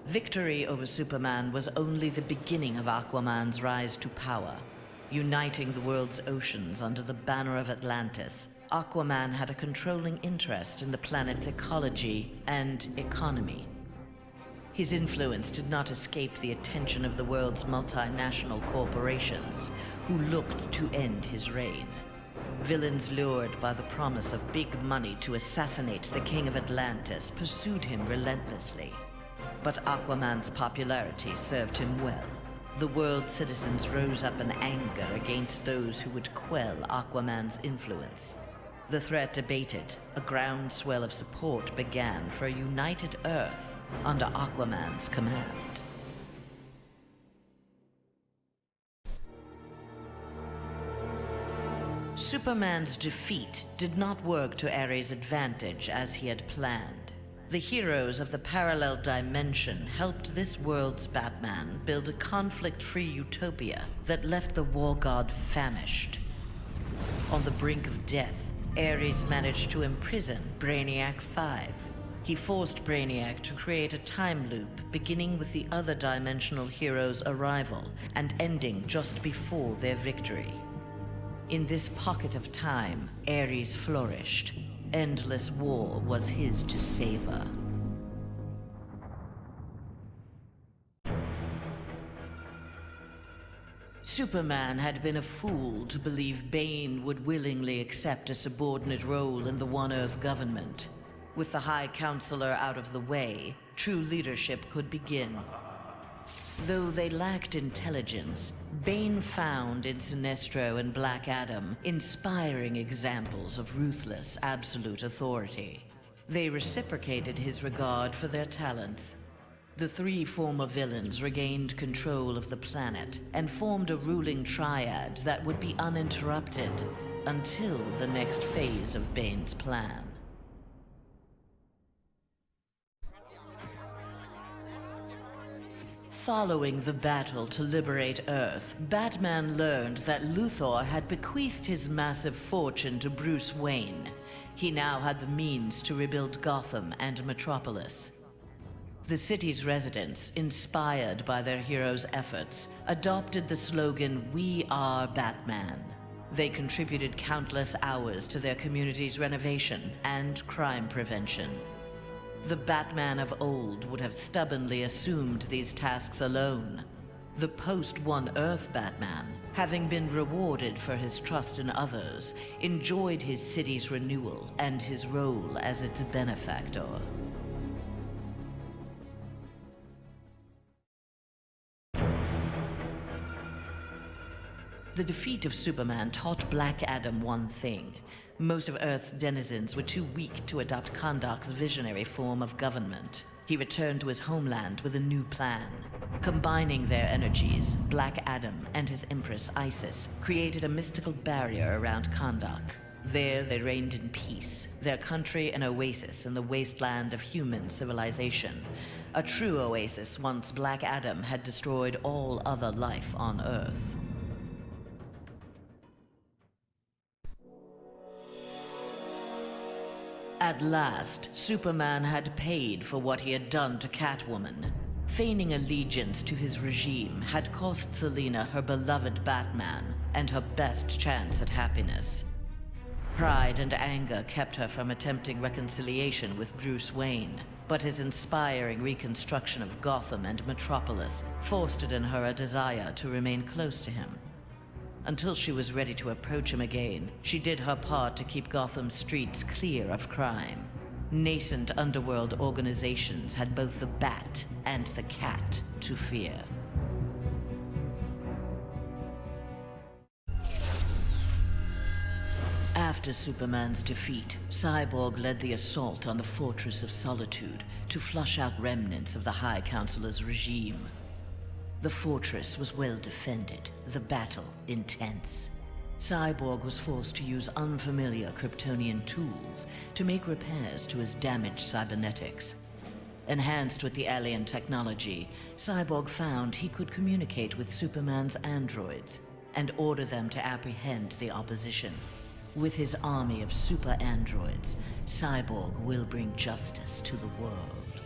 Victory over Superman was only the beginning of Aquaman's rise to power. Uniting the world's oceans under the banner of Atlantis, Aquaman had a controlling interest in the planet's ecology and economy. His influence did not escape the attention of the world's multinational corporations, who looked to end his reign. Villains lured by the promise of big money to assassinate the King of Atlantis pursued him relentlessly. But Aquaman's popularity served him well. The world's citizens rose up in anger against those who would quell Aquaman's influence. The threat abated, a groundswell of support began for a united Earth under Aquaman's command. Superman's defeat did not work to Ares' advantage as he had planned. The heroes of the parallel dimension helped this world's Batman build a conflict-free utopia that left the war god famished. On the brink of death, Ares managed to imprison Brainiac 5. He forced Brainiac to create a time loop beginning with the other dimensional heroes' arrival and ending just before their victory. In this pocket of time, Ares flourished. Endless war was his to savor. Superman had been a fool to believe Bane would willingly accept a subordinate role in the One Earth government. With the High Counselor out of the way, true leadership could begin. Though they lacked intelligence, Bane found in Sinestro and Black Adam inspiring examples of ruthless, absolute authority. They reciprocated his regard for their talents. The three former villains regained control of the planet and formed a ruling triad that would be uninterrupted until the next phase of Bane's plan. Following the battle to liberate Earth, Batman learned that Luthor had bequeathed his massive fortune to Bruce Wayne. He now had the means to rebuild Gotham and Metropolis. The city's residents, inspired by their hero's efforts, adopted the slogan, "We are Batman." They contributed countless hours to their community's renovation and crime prevention. The Batman of old would have stubbornly assumed these tasks alone. The post-One Earth Batman, having been rewarded for his trust in others, enjoyed his city's renewal and his role as its benefactor. The defeat of Superman taught Black Adam one thing. Most of Earth's denizens were too weak to adopt Kahndaq's visionary form of government. He returned to his homeland with a new plan. Combining their energies, Black Adam and his Empress Isis created a mystical barrier around Kahndaq. There they reigned in peace, their country an oasis in the wasteland of human civilization. A true oasis once Black Adam had destroyed all other life on Earth. At last, Superman had paid for what he had done to Catwoman. Feigning allegiance to his regime had cost Selina her beloved Batman and her best chance at happiness. Pride and anger kept her from attempting reconciliation with Bruce Wayne, but his inspiring reconstruction of Gotham and Metropolis fostered in her a desire to remain close to him. Until she was ready to approach him again, she did her part to keep Gotham's streets clear of crime. Nascent underworld organizations had both the Bat and the Cat to fear. After Superman's defeat, Cyborg led the assault on the Fortress of Solitude to flush out remnants of the High Counselor's regime. The fortress was well defended, the battle intense. Cyborg was forced to use unfamiliar Kryptonian tools to make repairs to his damaged cybernetics. Enhanced with the alien technology, Cyborg found he could communicate with Superman's androids and order them to apprehend the opposition. With his army of super androids, Cyborg will bring justice to the world.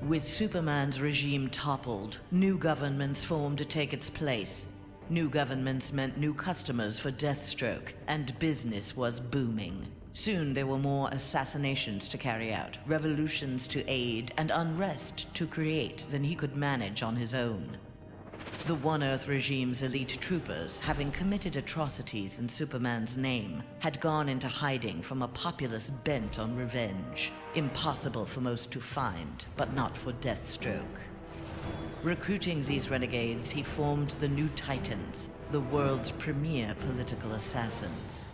With Superman's regime toppled, new governments formed to take its place. New governments meant new customers for Deathstroke, and business was booming. Soon there were more assassinations to carry out, revolutions to aid, and unrest to create than he could manage on his own. The One Earth regime's elite troopers, having committed atrocities in Superman's name, had gone into hiding from a populace bent on revenge. Impossible for most to find, but not for Deathstroke. Recruiting these renegades, he formed the New Titans, the world's premier political assassins.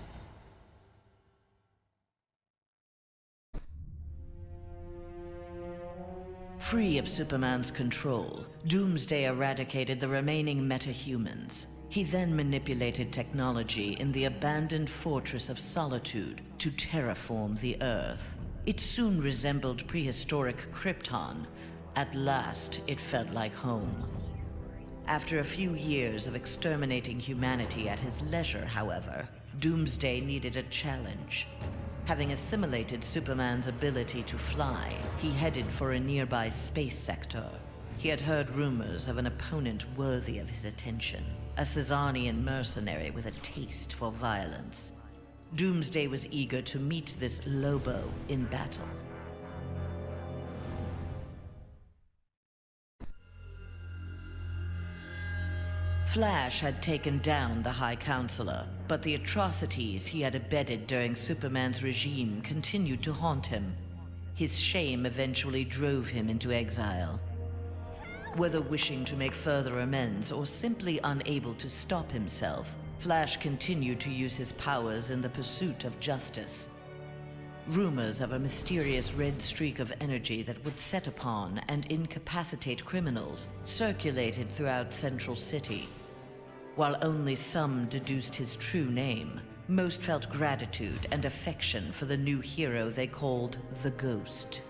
Free of Superman's control, Doomsday eradicated the remaining metahumans. He then manipulated technology in the abandoned Fortress of Solitude to terraform the Earth. It soon resembled prehistoric Krypton. At last, it felt like home. After a few years of exterminating humanity at his leisure, however, Doomsday needed a challenge. Having assimilated Superman's ability to fly, he headed for a nearby space sector. He had heard rumors of an opponent worthy of his attention, a Caesarian mercenary with a taste for violence. Doomsday was eager to meet this Lobo in battle. Flash had taken down the High Counselor, but the atrocities he had abetted during Superman's regime continued to haunt him. His shame eventually drove him into exile. Whether wishing to make further amends or simply unable to stop himself, Flash continued to use his powers in the pursuit of justice. Rumors of a mysterious red streak of energy that would set upon and incapacitate criminals circulated throughout Central City. While only some deduced his true name, most felt gratitude and affection for the new hero they called the Ghost.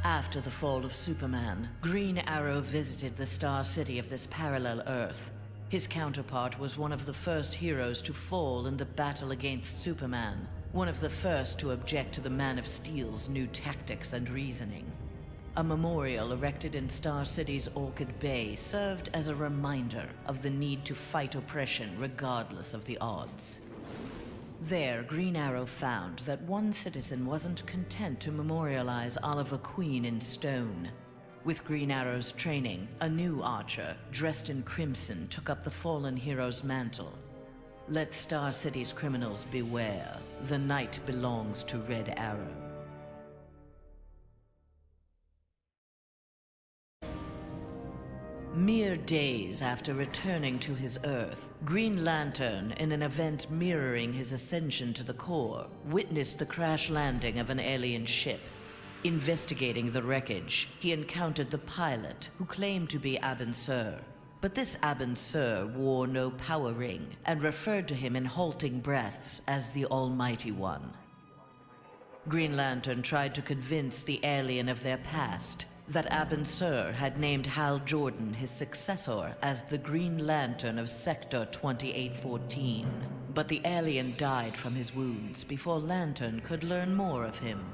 After the fall of Superman, Green Arrow visited the Star City of this parallel Earth. His counterpart was one of the first heroes to fall in the battle against Superman, one of the first to object to the Man of Steel's new tactics and reasoning. A memorial erected in Star City's Orchid Bay served as a reminder of the need to fight oppression regardless of the odds. There, Green Arrow found that one citizen wasn't content to memorialize Oliver Queen in stone. With Green Arrow's training, a new archer, dressed in crimson, took up the fallen hero's mantle. Let Star City's criminals beware. The night belongs to Red Arrow. Mere days after returning to his Earth, Green Lantern, in an event mirroring his ascension to the core, witnessed the crash landing of an alien ship. Investigating the wreckage, he encountered the pilot, who claimed to be Abin Sur. But this Abin Sur wore no power ring, and referred to him in halting breaths as the Almighty One. Green Lantern tried to convince the alien of their past, that Abin Sur had named Hal Jordan, his successor, as the Green Lantern of Sector 2814. But the alien died from his wounds before Lantern could learn more of him.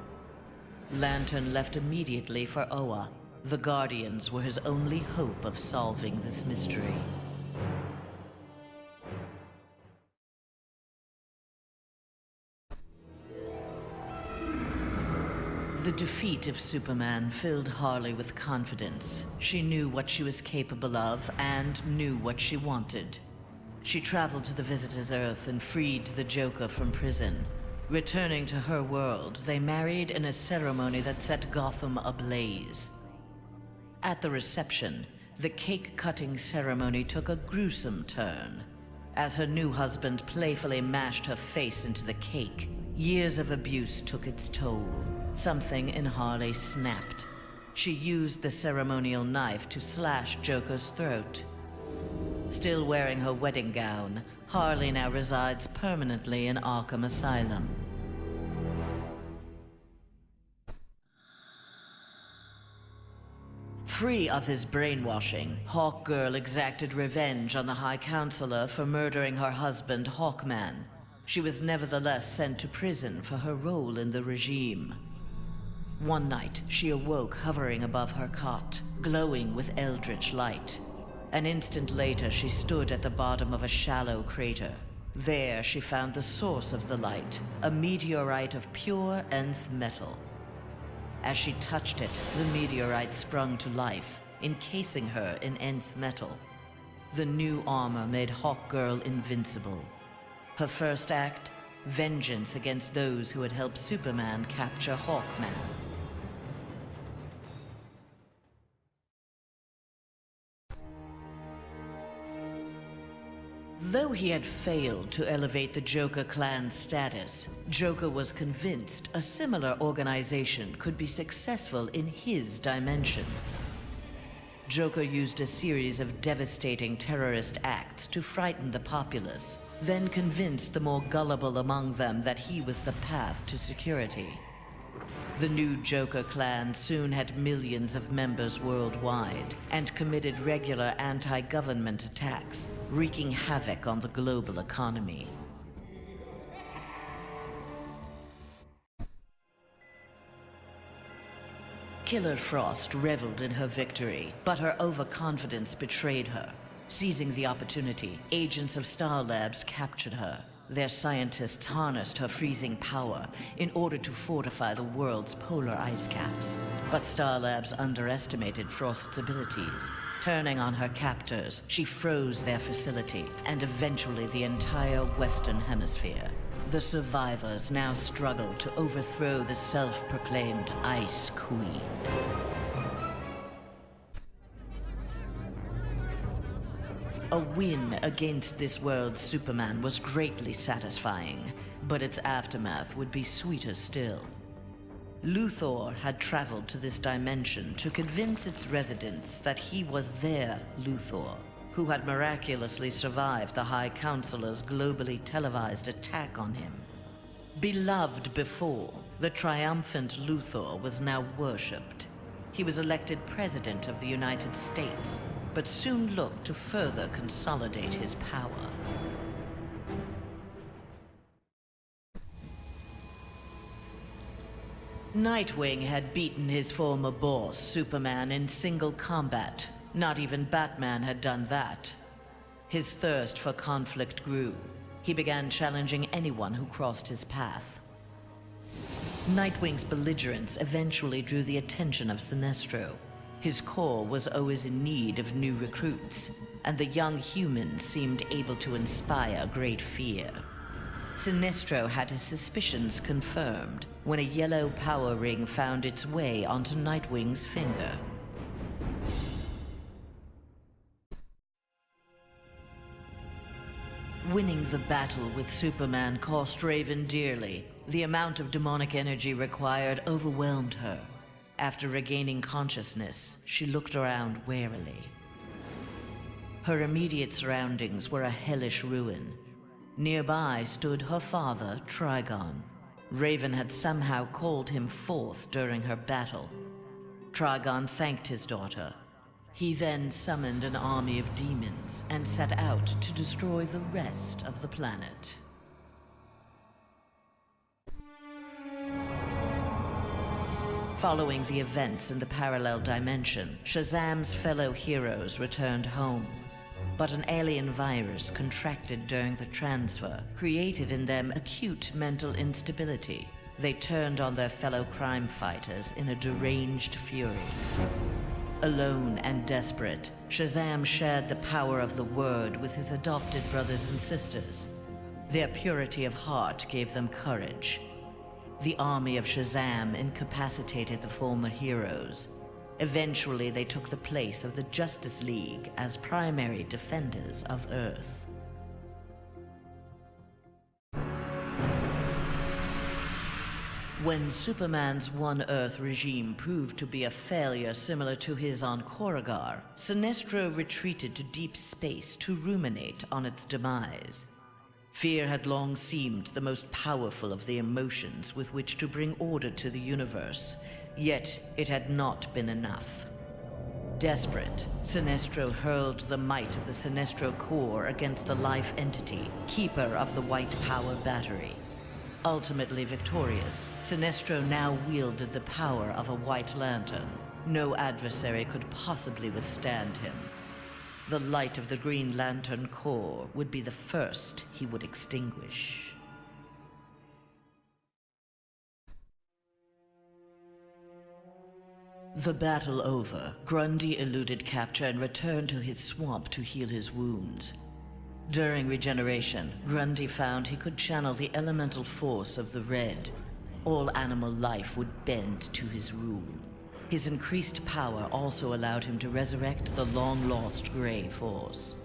Lantern left immediately for Oa. The Guardians were his only hope of solving this mystery. The defeat of Superman filled Harley with confidence. She knew what she was capable of and knew what she wanted. She traveled to the Visitor's Earth and freed the Joker from prison. Returning to her world, they married in a ceremony that set Gotham ablaze. At the reception, the cake-cutting ceremony took a gruesome turn. As her new husband playfully mashed her face into the cake, years of abuse took its toll. Something in Harley snapped. She used the ceremonial knife to slash Joker's throat. Still wearing her wedding gown, Harley now resides permanently in Arkham Asylum. Free of his brainwashing, Hawkgirl exacted revenge on the High Counselor for murdering her husband, Hawkman. She was nevertheless sent to prison for her role in the regime. One night, she awoke hovering above her cot, glowing with eldritch light. An instant later, she stood at the bottom of a shallow crater. There, she found the source of the light, a meteorite of pure nth metal. As she touched it, the meteorite sprung to life, encasing her in nth metal. The new armor made Hawkgirl invincible. Her first act, vengeance against those who had helped Superman capture Hawkman. Though he had failed to elevate the Joker clan's status, Joker was convinced a similar organization could be successful in his dimension. Joker used a series of devastating terrorist acts to frighten the populace, then convinced the more gullible among them that he was the path to security. The new Joker clan soon had millions of members worldwide and committed regular anti-government attacks, wreaking havoc on the global economy. Killer Frost reveled in her victory, but her overconfidence betrayed her. Seizing the opportunity, agents of Star Labs captured her. Their scientists harnessed her freezing power in order to fortify the world's polar ice caps. But Star Labs underestimated Frost's abilities. Turning on her captors, she froze their facility and eventually the entire Western Hemisphere. The survivors now struggled to overthrow the self-proclaimed Ice Queen. A win against this world's Superman was greatly satisfying, but its aftermath would be sweeter still. Luthor had traveled to this dimension to convince its residents that he was their Luthor, who had miraculously survived the High Counselor's globally televised attack on him. Beloved before, the triumphant Luthor was now worshipped. He was elected President of the United States, but soon looked to further consolidate his power. Nightwing had beaten his former boss, Superman, in single combat. Not even Batman had done that. His thirst for conflict grew. He began challenging anyone who crossed his path. Nightwing's belligerence eventually drew the attention of Sinestro. His corps was always in need of new recruits, and the young human seemed able to inspire great fear. Sinestro had his suspicions confirmed when a yellow power ring found its way onto Nightwing's finger. Winning the battle with Superman cost Raven dearly. The amount of demonic energy required overwhelmed her. After regaining consciousness, she looked around warily. Her immediate surroundings were a hellish ruin. Nearby stood her father, Trigon. Raven had somehow called him forth during her battle. Trigon thanked his daughter. He then summoned an army of demons and set out to destroy the rest of the planet. Following the events in the parallel dimension, Shazam's fellow heroes returned home. But an alien virus contracted during the transfer created in them acute mental instability. They turned on their fellow crime fighters in a deranged fury. Alone and desperate, Shazam shared the power of the Word with his adopted brothers and sisters. Their purity of heart gave them courage. The army of Shazam incapacitated the former heroes. Eventually, they took the place of the Justice League as primary defenders of Earth. When Superman's One Earth regime proved to be a failure similar to his on Korugar, Sinestro retreated to deep space to ruminate on its demise. Fear had long seemed the most powerful of the emotions with which to bring order to the universe, yet it had not been enough. Desperate, Sinestro hurled the might of the Sinestro core against the life entity, keeper of the White Power Battery. Ultimately victorious, Sinestro now wielded the power of a White Lantern. No adversary could possibly withstand him. The light of the Green Lantern core would be the first he would extinguish. The battle over, Grundy eluded capture and returned to his swamp to heal his wounds. During regeneration, Grundy found he could channel the elemental force of the Red. All animal life would bend to his rule. His increased power also allowed him to resurrect the long-lost Grey Force.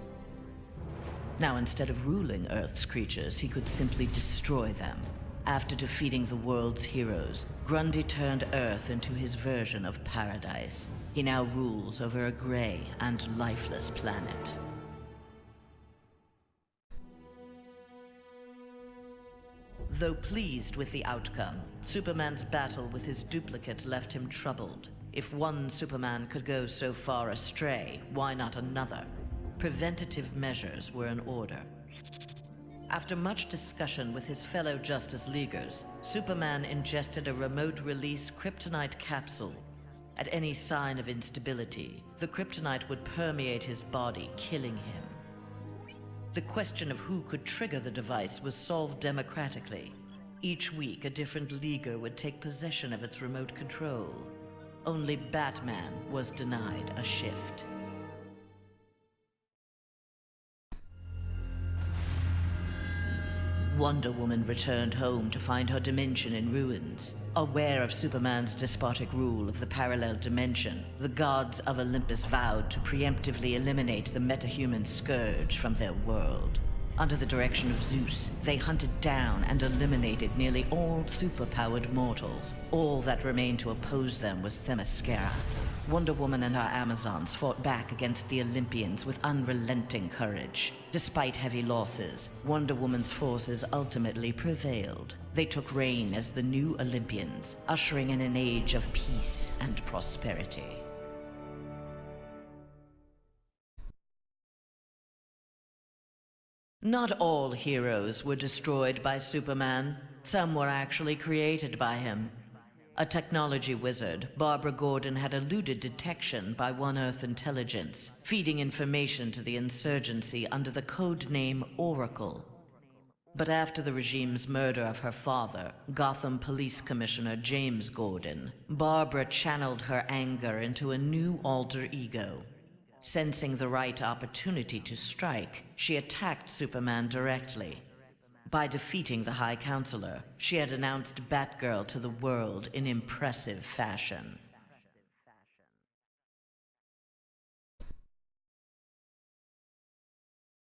Now, instead of ruling Earth's creatures, he could simply destroy them. After defeating the world's heroes, Grundy turned Earth into his version of paradise. He now rules over a gray and lifeless planet. Though pleased with the outcome, Superman's battle with his duplicate left him troubled. If one Superman could go so far astray, why not another? Preventative measures were in order. After much discussion with his fellow Justice Leaguers, Superman ingested a remote-release kryptonite capsule. At any sign of instability, the kryptonite would permeate his body, killing him. The question of who could trigger the device was solved democratically. Each week, a different Leaguer would take possession of its remote control. Only Batman was denied a shift. Wonder Woman returned home to find her dimension in ruins. Aware of Superman's despotic rule of the parallel dimension, the gods of Olympus vowed to preemptively eliminate the metahuman scourge from their world. Under the direction of Zeus, they hunted down and eliminated nearly all superpowered mortals. All that remained to oppose them was Themyscira. Wonder Woman and her Amazons fought back against the Olympians with unrelenting courage. Despite heavy losses, Wonder Woman's forces ultimately prevailed. They took reign as the new Olympians, ushering in an age of peace and prosperity. Not all heroes were destroyed by Superman. Some were actually created by him. A technology wizard, Barbara Gordon had eluded detection by One Earth intelligence, feeding information to the insurgency under the code name Oracle. But after the regime's murder of her father, Gotham Police Commissioner James Gordon, Barbara channeled her anger into a new alter ego. Sensing the right opportunity to strike, she attacked Superman directly. By defeating the High Counselor, she had announced Batgirl to the world in impressive fashion.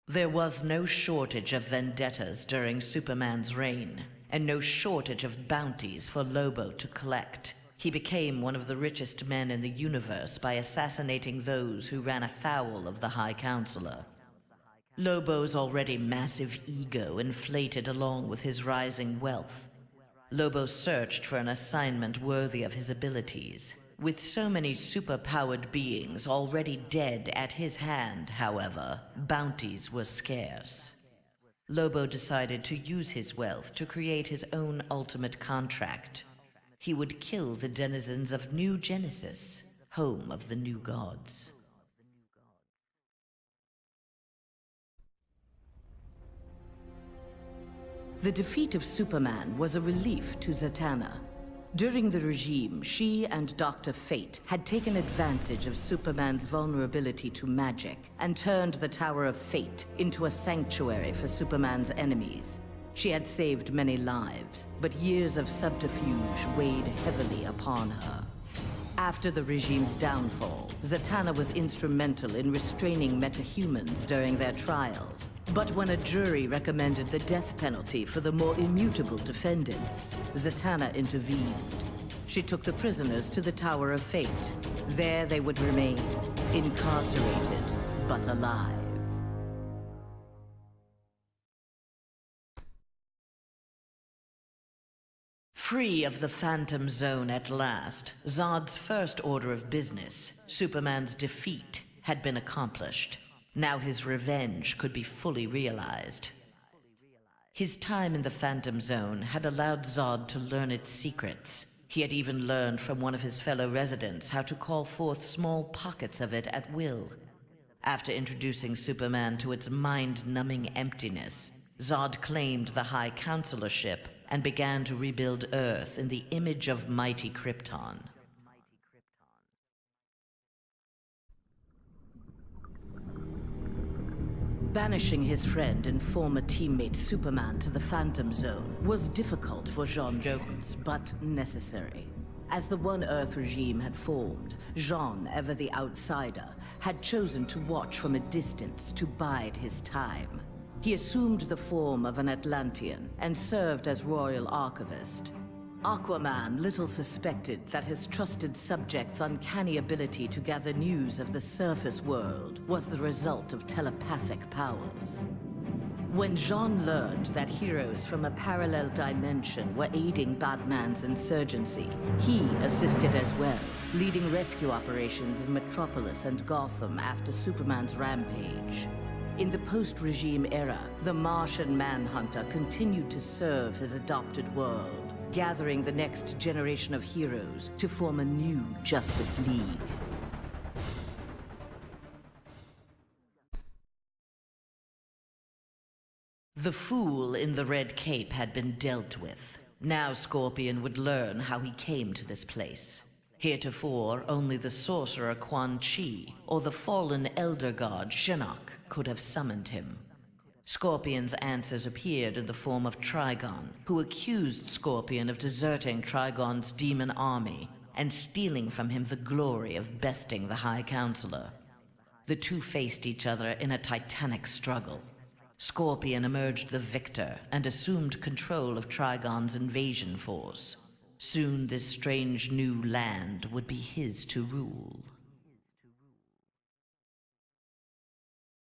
There was no shortage of vendettas during Superman's reign, and no shortage of bounties for Lobo to collect. He became one of the richest men in the universe by assassinating those who ran afoul of the High Counselor. Lobo's already massive ego inflated along with his rising wealth. Lobo searched for an assignment worthy of his abilities. With so many super-powered beings already dead at his hand, however, bounties were scarce. Lobo decided to use his wealth to create his own ultimate contract. He would kill the denizens of New Genesis, home of the new gods. The defeat of Superman was a relief to Zatanna. During the regime, she and Dr. Fate had taken advantage of Superman's vulnerability to magic and turned the Tower of Fate into a sanctuary for Superman's enemies. She had saved many lives, but years of subterfuge weighed heavily upon her. After the regime's downfall, Zatanna was instrumental in restraining metahumans during their trials. But when a jury recommended the death penalty for the more immutable defendants, Zatanna intervened. She took the prisoners to the Tower of Fate. There they would remain, incarcerated, but alive. Free of the Phantom Zone at last, Zod's first order of business, Superman's defeat, had been accomplished. Now his revenge could be fully realized. His time in the Phantom Zone had allowed Zod to learn its secrets. He had even learned from one of his fellow residents how to call forth small pockets of it at will. After introducing Superman to its mind-numbing emptiness, Zod claimed the High Counselorship and began to rebuild Earth in the image of mighty Krypton. Banishing his friend and former teammate Superman to the Phantom Zone was difficult for Jean Jones, but necessary. As the One Earth regime had formed, Jean, ever the outsider, had chosen to watch from a distance to bide his time. He assumed the form of an Atlantean and served as royal archivist. Aquaman little suspected that his trusted subject's uncanny ability to gather news of the surface world was the result of telepathic powers. When Jean learned that heroes from a parallel dimension were aiding Batman's insurgency, he assisted as well, leading rescue operations in Metropolis and Gotham after Superman's rampage. In the post-regime era, the Martian Manhunter continued to serve his adopted world, gathering the next generation of heroes to form a new Justice League. The fool in the red cape had been dealt with. Now Scorpion would learn how he came to this place. Heretofore, only the sorcerer Quan Chi or the fallen elder god Shinnok could have summoned him. Scorpion's answers appeared in the form of Trigon, who accused Scorpion of deserting Trigon's demon army and stealing from him the glory of besting the High Counselor. The two faced each other in a titanic struggle. Scorpion emerged the victor and assumed control of Trigon's invasion force. Soon this strange new land would be his to rule.